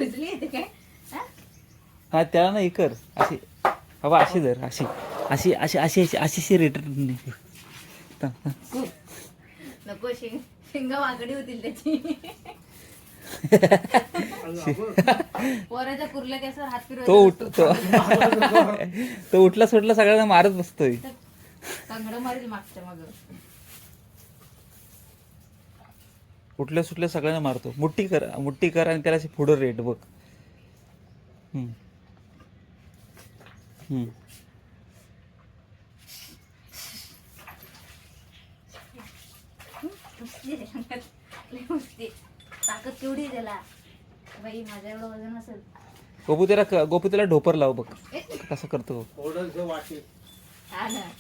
खुजली येते काय हा? हा त्याला नाही कर अशी हवा अशी धर अशी अशी अशी अशी अशी अशी रिटर्न खूप नको शिंगा वाकडी होतील त्याची पोराच्या कुर्ल्या केसावर हात तो उठ फिरवत तो उठला सुटला सगळ्यांना मारत बसतोय. कंगड मारील मागच्या मग उठल्या सुटल्या सगळ्यांना मारतो. मुठ्ठी कर आणि त्याला अशी पुढं रेट बघ. हम्म. हम्म. ताकद केवढी त्याला बाई माझ्या एवढं वजन असेल. गोपू त्याला ढोपर लाव बघ कसं करतो. हा ना